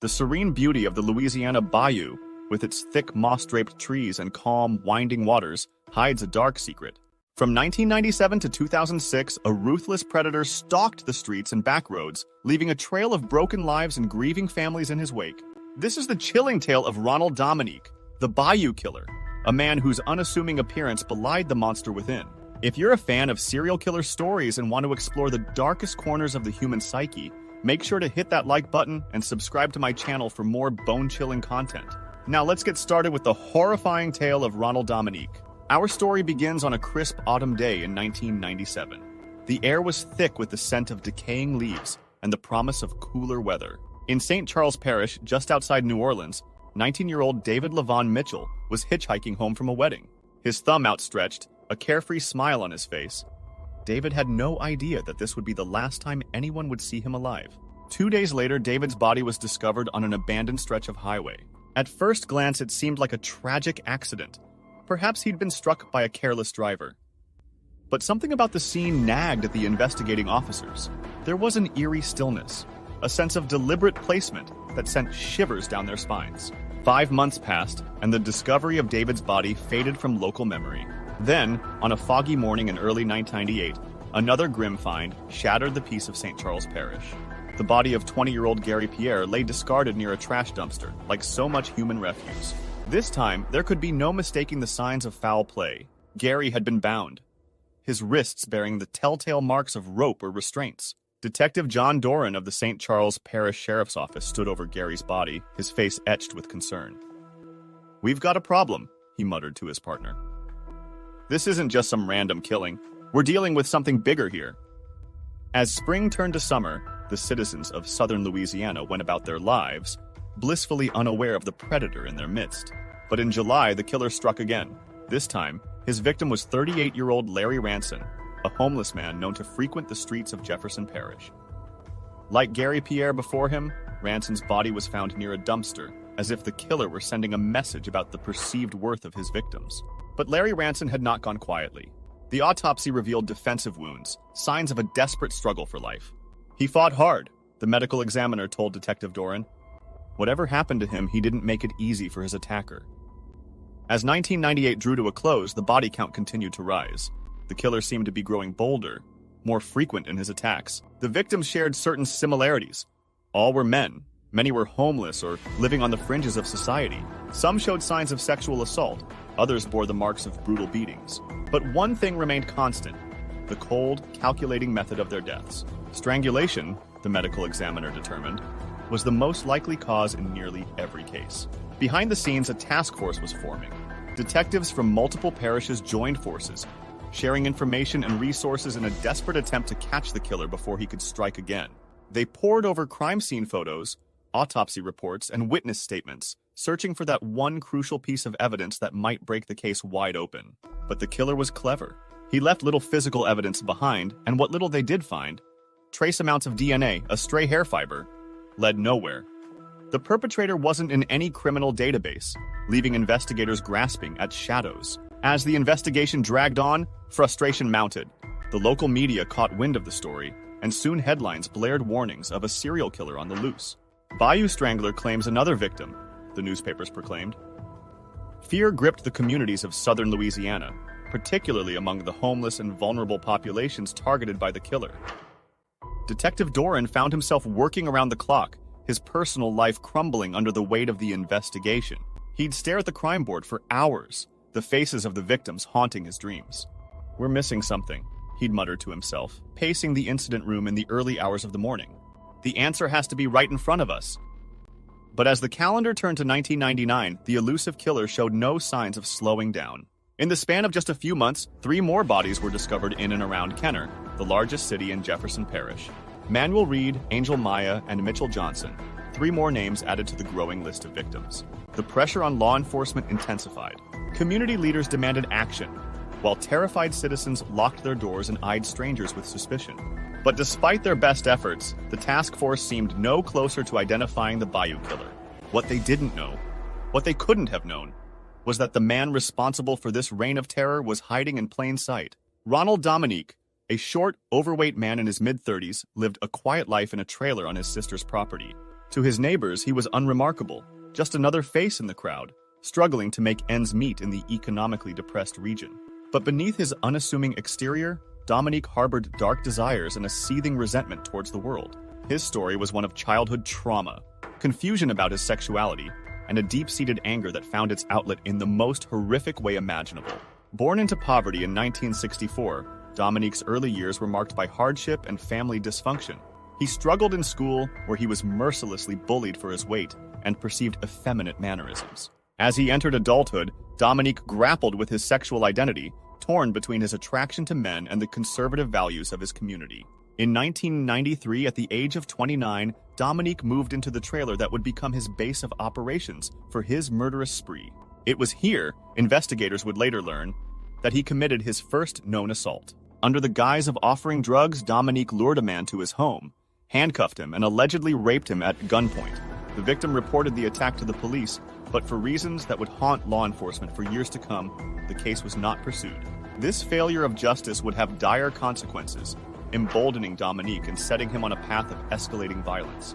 The serene beauty of the Louisiana bayou, with its thick moss-draped trees and calm, winding waters, hides a dark secret. From 1997 to 2006, a ruthless predator stalked the streets and back roads, leaving a trail of broken lives and grieving families in his wake. This is the chilling tale of Ronald Dominique, the Bayou Killer, a man whose unassuming appearance belied the monster within. If you're a fan of serial killer stories and want to explore the darkest corners of the human psyche, make sure to hit that like button and subscribe to my channel for more bone-chilling content. Now let's get started with the horrifying tale of Ronald Dominique. Our story begins on a crisp autumn day in 1997. The air was thick with the scent of decaying leaves and the promise of cooler weather. In St. Charles Parish, just outside New Orleans, 19-year-old David Lavon Mitchell was hitchhiking home from a wedding. His thumb outstretched, a carefree smile on his face. David had no idea that this would be the last time anyone would see him alive. 2 days later, David's body was discovered on an abandoned stretch of highway. At first glance, it seemed like a tragic accident. Perhaps he'd been struck by a careless driver. But something about the scene nagged at the investigating officers. There was an eerie stillness, a sense of deliberate placement that sent shivers down their spines. 5 months passed, and the discovery of David's body faded from local memory. Then, on a foggy morning in early 1998, another grim find shattered the peace of St. Charles Parish. The body of 20-year-old Gary Pierre lay discarded near a trash dumpster, like so much human refuse. This time, there could be no mistaking the signs of foul play. Gary had been bound, his wrists bearing the telltale marks of rope or restraints. Detective John Doran of the St. Charles Parish Sheriff's Office stood over Gary's body, his face etched with concern. "We've got a problem," he muttered to his partner. "This isn't just some random killing. We're dealing with something bigger here." As spring turned to summer, the citizens of Southern Louisiana went about their lives, blissfully unaware of the predator in their midst. But in July, the killer struck again. This time, his victim was 38-year-old Larry Ranson, a homeless man known to frequent the streets of Jefferson Parish. Like Gary Pierre before him, Ranson's body was found near a dumpster, as if the killer were sending a message about the perceived worth of his victims. But Larry Ranson had not gone quietly. The autopsy revealed defensive wounds, signs of a desperate struggle for life. "He fought hard," the medical examiner told Detective Doran. "Whatever happened to him, he didn't make it easy for his attacker." As 1998 drew to a close, the body count continued to rise. The killer seemed to be growing bolder, more frequent in his attacks. The victims shared certain similarities. All were men. Many were homeless or living on the fringes of society. Some showed signs of sexual assault. Others bore the marks of brutal beatings. But one thing remained constant: the cold, calculating method of their deaths. Strangulation, the medical examiner determined, was the most likely cause in nearly every case. Behind the scenes, a task force was forming. Detectives from multiple parishes joined forces, sharing information and resources in a desperate attempt to catch the killer before he could strike again. They pored over crime scene photos, autopsy reports, and witness statements, searching for that one crucial piece of evidence that might break the case wide open. But the killer was clever. He left little physical evidence behind, and what little they did find, trace amounts of DNA, a stray hair fiber, led nowhere. The perpetrator wasn't in any criminal database, leaving investigators grasping at shadows. As the investigation dragged on, frustration mounted. The local media caught wind of the story, and soon headlines blared warnings of a serial killer on the loose. "Bayou Strangler claims another victim," the newspapers proclaimed. Fear gripped the communities of Southern Louisiana, particularly among the homeless and vulnerable populations targeted by the killer. Detective Doran found himself working around the clock, his personal life crumbling under the weight of the investigation. He'd stare at the crime board for hours, the faces of the victims haunting his dreams. "We're missing something," he'd muttered to himself, pacing the incident room in the early hours of the morning. "The answer has to be right in front of us." But as the calendar turned to 1999, the elusive killer showed no signs of slowing down. In the span of just a few months, 3 more bodies were discovered in and around Kenner, the largest city in Jefferson Parish. Manuel Reed, Angel Maya, and Mitchell Johnson, 3 more names added to the growing list of victims. The pressure on law enforcement intensified. Community leaders demanded action, while terrified citizens locked their doors and eyed strangers with suspicion. But despite their best efforts, the task force seemed no closer to identifying the Bayou Killer. What they didn't know, what they couldn't have known, was that the man responsible for this reign of terror was hiding in plain sight. Ronald Dominique, a short, overweight man in his mid-30s, lived a quiet life in a trailer on his sister's property. To his neighbors, he was unremarkable, just another face in the crowd, struggling to make ends meet in the economically depressed region. But beneath his unassuming exterior, Dominique harbored dark desires and a seething resentment towards the world. His story was one of childhood trauma, confusion about his sexuality, and a deep-seated anger that found its outlet in the most horrific way imaginable. Born into poverty in 1964, Dominique's early years were marked by hardship and family dysfunction. He struggled in school, where he was mercilessly bullied for his weight and perceived effeminate mannerisms. As he entered adulthood, Dominique grappled with his sexual identity, torn between his attraction to men and the conservative values of his community. In 1993, at the age of 29, Dominique moved into the trailer that would become his base of operations for his murderous spree. It was here, investigators would later learn, that he committed his first known assault. Under the guise of offering drugs, Dominique lured a man to his home, handcuffed him, and allegedly raped him at gunpoint. The victim reported the attack to the police, but for reasons that would haunt law enforcement for years to come, the case was not pursued. This failure of justice would have dire consequences, emboldening Dominique and setting him on a path of escalating violence.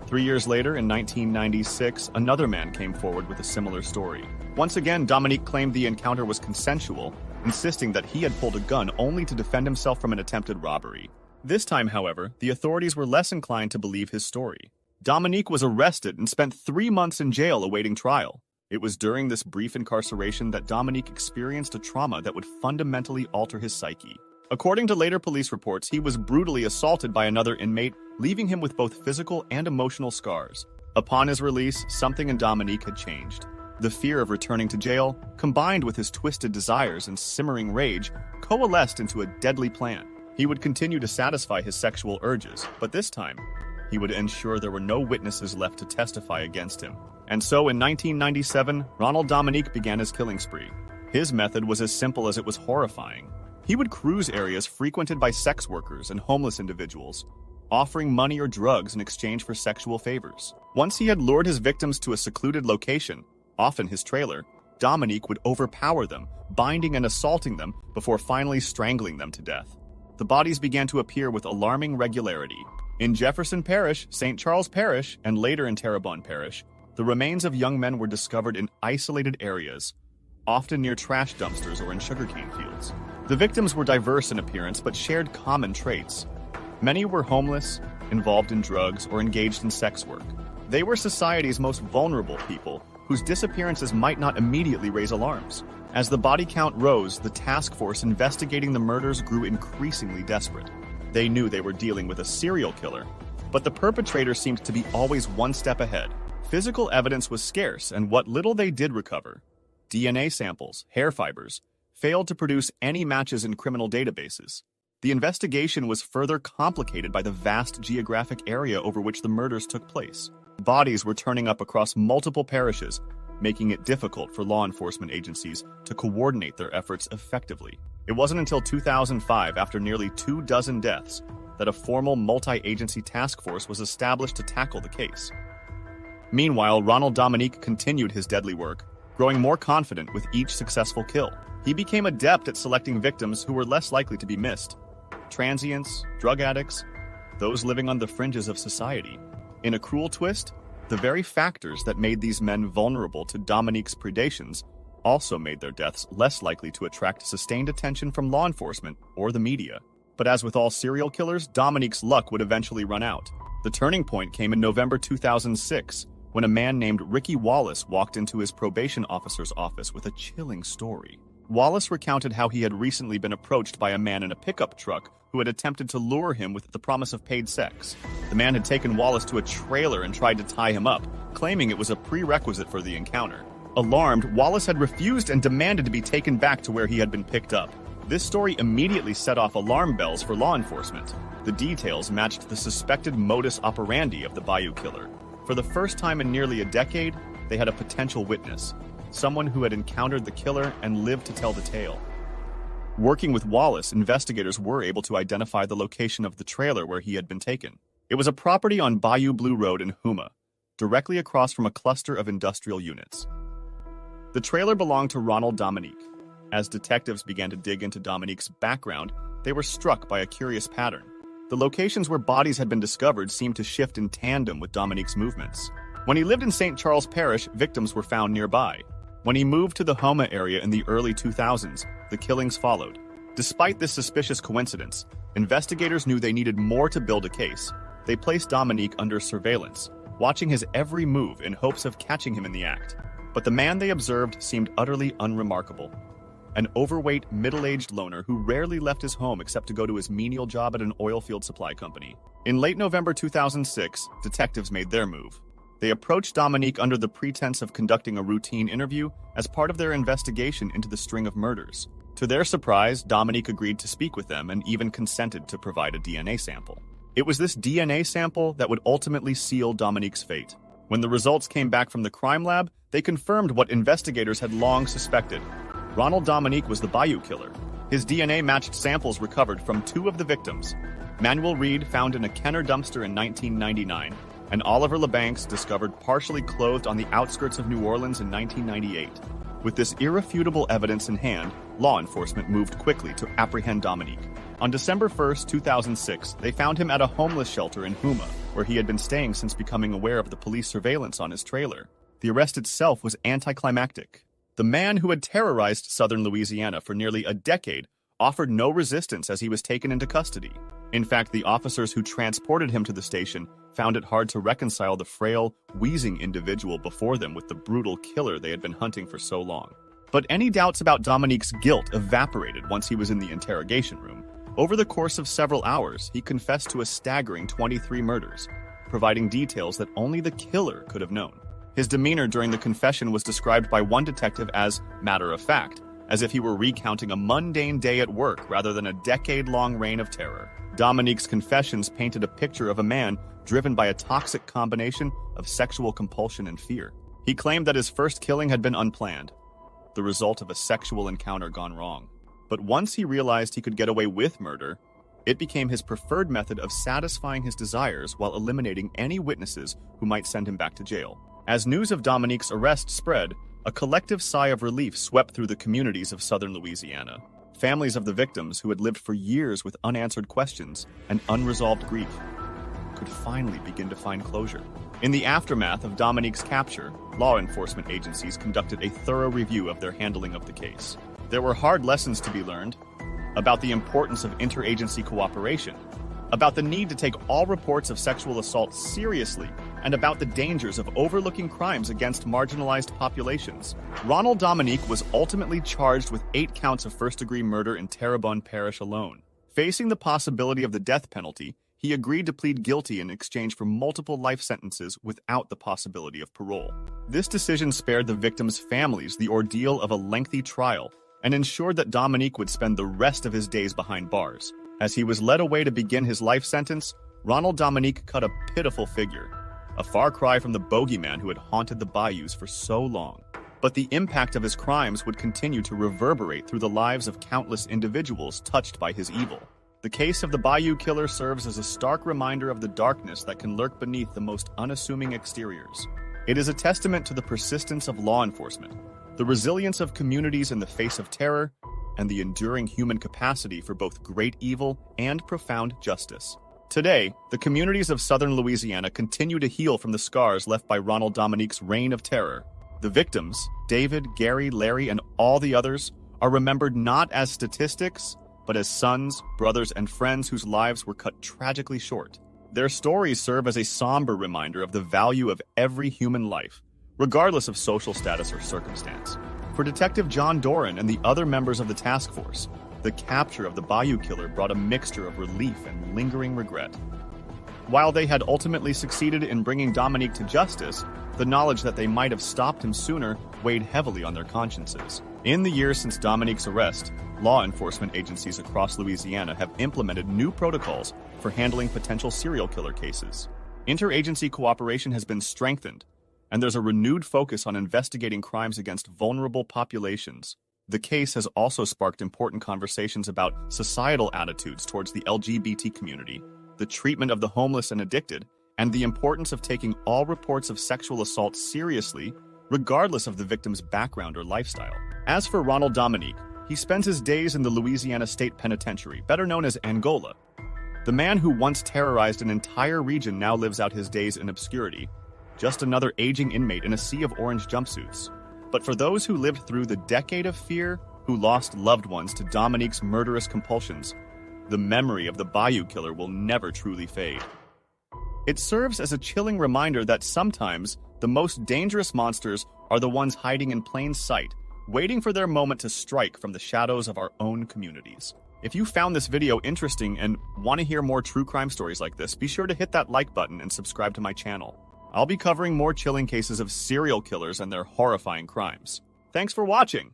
3 years later, in 1996, another man came forward with a similar story. Once again, Dominique claimed the encounter was consensual, insisting that he had pulled a gun only to defend himself from an attempted robbery. This time, however, the authorities were less inclined to believe his story. Dominique was arrested and spent 3 months in jail awaiting trial. It was during this brief incarceration that Dominique experienced a trauma that would fundamentally alter his psyche. According to later police reports, he was brutally assaulted by another inmate, leaving him with both physical and emotional scars. Upon his release, something in Dominique had changed. The fear of returning to jail, combined with his twisted desires and simmering rage, coalesced into a deadly plan. He would continue to satisfy his sexual urges, but this time, he would ensure there were no witnesses left to testify against him. And so in 1997, Ronald Dominique began his killing spree. His method was as simple as it was horrifying. He would cruise areas frequented by sex workers and homeless individuals, offering money or drugs in exchange for sexual favors. Once he had lured his victims to a secluded location, often his trailer, Dominique would overpower them, binding and assaulting them before finally strangling them to death. The bodies began to appear with alarming regularity. In Jefferson Parish, St. Charles Parish, and later in Terrebonne Parish, the remains of young men were discovered in isolated areas, often near trash dumpsters or in sugarcane fields. The victims were diverse in appearance but shared common traits. Many were homeless, involved in drugs, or engaged in sex work. They were society's most vulnerable people, whose disappearances might not immediately raise alarms. As the body count rose, the task force investigating the murders grew increasingly desperate. They knew they were dealing with a serial killer, but the perpetrator seemed to be always one step ahead. Physical evidence was scarce, and what little they did recover, DNA samples, hair fibers, failed to produce any matches in criminal databases. The investigation was further complicated by the vast geographic area over which the murders took place. Bodies were turning up across multiple parishes, making it difficult for law enforcement agencies to coordinate their efforts effectively. It wasn't until 2005, after nearly 24 deaths, that a formal multi-agency task force was established to tackle the case. Meanwhile, Ronald Dominique continued his deadly work, growing more confident with each successful kill. He became adept at selecting victims who were less likely to be missed: transients, drug addicts, those living on the fringes of society. In a cruel twist, the very factors that made these men vulnerable to Dominique's predations also made their deaths less likely to attract sustained attention from law enforcement or the media. But as with all serial killers, Dominique's luck would eventually run out. The turning point came in November 2006, when a man named Ricky Wallace walked into his probation officer's office with a chilling story. Wallace recounted how he had recently been approached by a man in a pickup truck who had attempted to lure him with the promise of paid sex. The man had taken Wallace to a trailer and tried to tie him up, claiming it was a prerequisite for the encounter. Alarmed, Wallace had refused and demanded to be taken back to where he had been picked up. This story immediately set off alarm bells for law enforcement. The details matched the suspected modus operandi of the Bayou killer. For the first time in nearly a decade, they had a potential witness, someone who had encountered the killer and lived to tell the tale. Working with Wallace, investigators were able to identify the location of the trailer where he had been taken. It was a property on Bayou Blue Road in Houma, directly across from a cluster of industrial units. The trailer belonged to Ronald Dominique. As detectives began to dig into Dominique's background, they were struck by a curious pattern. The locations where bodies had been discovered seemed to shift in tandem with Dominique's movements. When he lived in St. Charles Parish, victims were found nearby. When he moved to the Houma area in the early 2000s, the killings followed. Despite this suspicious coincidence, investigators knew they needed more to build a case. They placed Dominique under surveillance, watching his every move in hopes of catching him in the act. But the man they observed seemed utterly unremarkable. An overweight, middle-aged loner who rarely left his home except to go to his menial job at an oilfield supply company. In late November 2006, detectives made their move. They approached Dominique under the pretense of conducting a routine interview as part of their investigation into the string of murders. To their surprise, Dominique agreed to speak with them and even consented to provide a DNA sample. It was this DNA sample that would ultimately seal Dominique's fate. When the results came back from the crime lab, they confirmed what investigators had long suspected. Ronald Dominique was the Bayou killer. His DNA matched samples recovered from two of the victims: Manuel Reed, found in a Kenner dumpster in 1999, and Oliver LeBancs, discovered partially clothed on the outskirts of New Orleans in 1998. With this irrefutable evidence in hand, law enforcement moved quickly to apprehend Dominique. On December 1, 2006, they found him at a homeless shelter in Houma, where he had been staying since becoming aware of the police surveillance on his trailer. The arrest itself was anticlimactic. The man who had terrorized Southern Louisiana for nearly a decade offered no resistance as he was taken into custody. In fact, the officers who transported him to the station found it hard to reconcile the frail, wheezing individual before them with the brutal killer they had been hunting for so long. But any doubts about Dominique's guilt evaporated once he was in the interrogation room. Over the course of several hours, he confessed to a staggering 23 murders, providing details that only the killer could have known. His demeanor during the confession was described by one detective as matter-of-fact, as if he were recounting a mundane day at work rather than a decade-long reign of terror. Dominique's confessions painted a picture of a man driven by a toxic combination of sexual compulsion and fear. He claimed that his first killing had been unplanned, the result of a sexual encounter gone wrong. But once he realized he could get away with murder, it became his preferred method of satisfying his desires while eliminating any witnesses who might send him back to jail. As news of Dominique's arrest spread, a collective sigh of relief swept through the communities of Southern Louisiana. Families of the victims, who had lived for years with unanswered questions and unresolved grief, could finally begin to find closure. In the aftermath of Dominique's capture, law enforcement agencies conducted a thorough review of their handling of the case. There were hard lessons to be learned about the importance of interagency cooperation, about the need to take all reports of sexual assault seriously, and about the dangers of overlooking crimes against marginalized populations. Ronald Dominique was ultimately charged with 8 counts of first-degree murder in Terrebonne Parish alone. Facing the possibility of the death penalty, he agreed to plead guilty in exchange for multiple life sentences without the possibility of parole. This decision spared the victims' families the ordeal of a lengthy trial and ensured that Dominique would spend the rest of his days behind bars. As he was led away to begin his life sentence, Ronald Dominique cut a pitiful figure, a far cry from the bogeyman who had haunted the bayous for so long. But the impact of his crimes would continue to reverberate through the lives of countless individuals touched by his evil. The case of the Bayou Killer serves as a stark reminder of the darkness that can lurk beneath the most unassuming exteriors. It is a testament to the persistence of law enforcement, the resilience of communities in the face of terror, and the enduring human capacity for both great evil and profound justice. Today, the communities of Southern Louisiana continue to heal from the scars left by Ronald Dominique's reign of terror. The victims, David, Gary, Larry, and all the others, are remembered not as statistics, but as sons, brothers, and friends whose lives were cut tragically short. Their stories serve as a somber reminder of the value of every human life, regardless of social status or circumstance. For Detective John Doran and the other members of the task force, the capture of the Bayou Killer brought a mixture of relief and lingering regret. While they had ultimately succeeded in bringing Dominique to justice, the knowledge that they might have stopped him sooner weighed heavily on their consciences. In the years since Dominique's arrest, law enforcement agencies across Louisiana have implemented new protocols for handling potential serial killer cases. Interagency cooperation has been strengthened, and there's a renewed focus on investigating crimes against vulnerable populations. The case has also sparked important conversations about societal attitudes towards the LGBT community, the treatment of the homeless and addicted, and the importance of taking all reports of sexual assault seriously, regardless of the victim's background or lifestyle. As for Ronald Dominique, he spends his days in the Louisiana State Penitentiary, better known as Angola. The The man who once terrorized an entire region now lives out his days in obscurity, just another aging inmate in a sea of orange jumpsuits. But for those who lived through the decade of fear, who lost loved ones to Dominique's murderous compulsions, the memory of the Bayou Killer will never truly fade. It serves as a chilling reminder that sometimes the most dangerous monsters are the ones hiding in plain sight, waiting for their moment to strike from the shadows of our own communities. If you found this video interesting and want to hear more true crime stories like this, be sure to hit that like button and subscribe to my channel. I'll be covering more chilling cases of serial killers and their horrifying crimes. Thanks for watching!